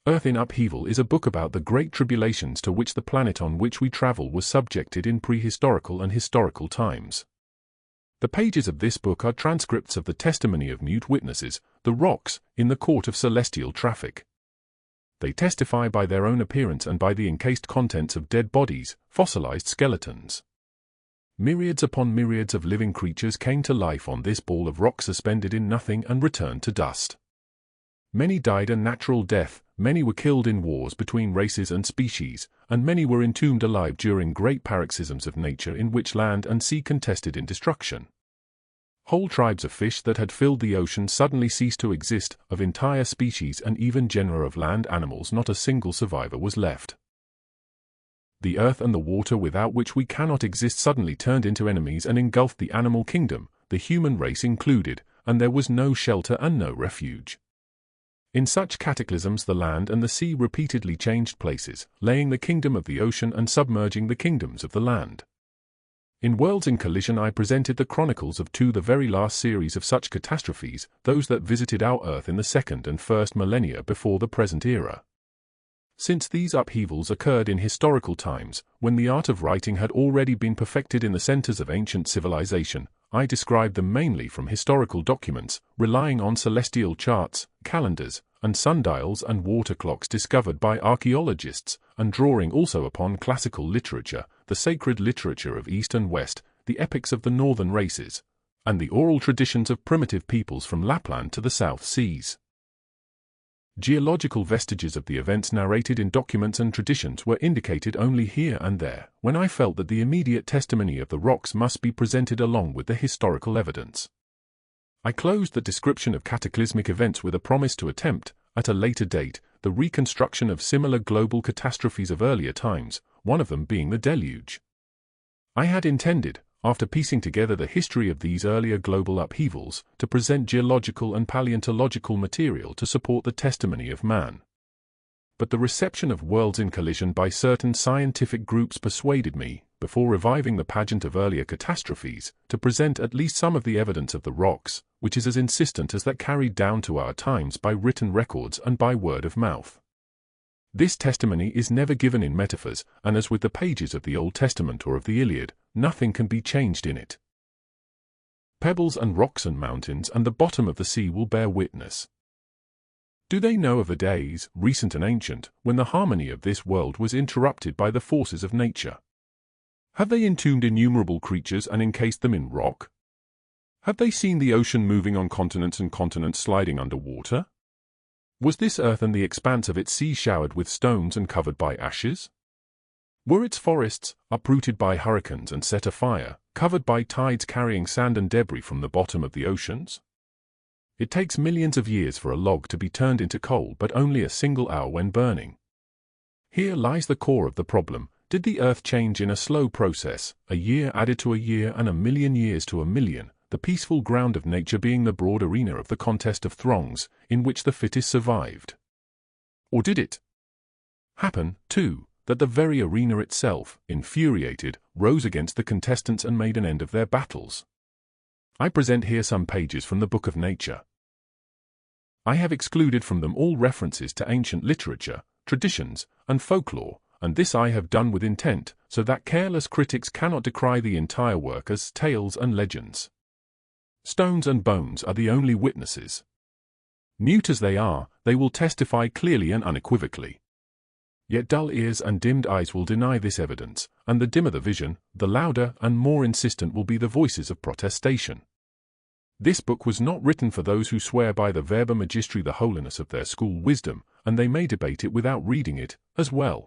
Earth in Upheaval is a book about the great tribulations to which the planet on which we travel was subjected in prehistorical and historical times. The pages of this book are transcripts of the testimony of mute witnesses, the rocks, in the court of celestial traffic. They testify by their own appearance and by the encased contents of dead bodies, fossilized skeletons. Myriads upon myriads of living creatures came to life on this ball of rock suspended in nothing and returned to dust. Many died a natural death, many were killed in wars between races and species, and many were entombed alive during great paroxysms of nature in which land and sea contested in destruction. Whole tribes of fish that had filled the ocean suddenly ceased to exist, of entire species and even genera of land animals not a single survivor was left. The earth and the water without which we cannot exist suddenly turned into enemies and engulfed the animal kingdom, the human race included, and there was no shelter and no refuge. In such cataclysms the land and the sea repeatedly changed places, laying the kingdom of the ocean and submerging the kingdoms of the land. In Worlds in Collision I presented the chronicles of the very last series of such catastrophes, those that visited our Earth in the second and first millennia before the present era. Since these upheavals occurred in historical times, when the art of writing had already been perfected in the centers of ancient civilization, I described them mainly from historical documents, relying on celestial charts, calendars, and sundials and water clocks discovered by archaeologists, and drawing also upon classical literature, the sacred literature of East and West, the epics of the northern races, and the oral traditions of primitive peoples from Lapland to the South Seas. Geological vestiges of the events narrated in documents and traditions were indicated only here and there, when I felt that the immediate testimony of the rocks must be presented along with the historical evidence. I closed the description of cataclysmic events with a promise to attempt, at a later date, the reconstruction of similar global catastrophes of earlier times, one of them being the deluge. I had intended, after piecing together the history of these earlier global upheavals, to present geological and paleontological material to support the testimony of man. But the reception of Worlds in Collision by certain scientific groups persuaded me, before reviving the pageant of earlier catastrophes, to present at least some of the evidence of the rocks, which is as insistent as that carried down to our times by written records and by word of mouth. This testimony is never given in metaphors, and as with the pages of the Old Testament or of the Iliad, nothing can be changed in it. Pebbles and rocks and mountains and the bottom of the sea will bear witness. Do they know of the days, recent and ancient, when the harmony of this world was interrupted by the forces of nature? Have they entombed innumerable creatures and encased them in rock? Have they seen the ocean moving on continents and continents sliding under water? Was this earth and the expanse of its sea showered with stones and covered by ashes? Were its forests, uprooted by hurricanes and set afire, covered by tides carrying sand and debris from the bottom of the oceans? It takes millions of years for a log to be turned into coal, but only a single hour when burning. Here lies the core of the problem. Did the earth change in a slow process, a year added to a year and a million years to a million, the peaceful ground of nature being the broad arena of the contest of throngs, in which the fittest survived? Or did it happen, too, that the very arena itself, infuriated, rose against the contestants and made an end of their battles? I present here some pages from the Book of Nature. I have excluded from them all references to ancient literature, traditions, and folklore, and this I have done with intent, so that careless critics cannot decry the entire work as tales and legends. Stones and bones are the only witnesses. Mute as they are, they will testify clearly and unequivocally. Yet dull ears and dimmed eyes will deny this evidence, and the dimmer the vision, the louder and more insistent will be the voices of protestation. This book was not written for those who swear by the verba magistri the holiness of their school wisdom, and they may debate it without reading it, as well.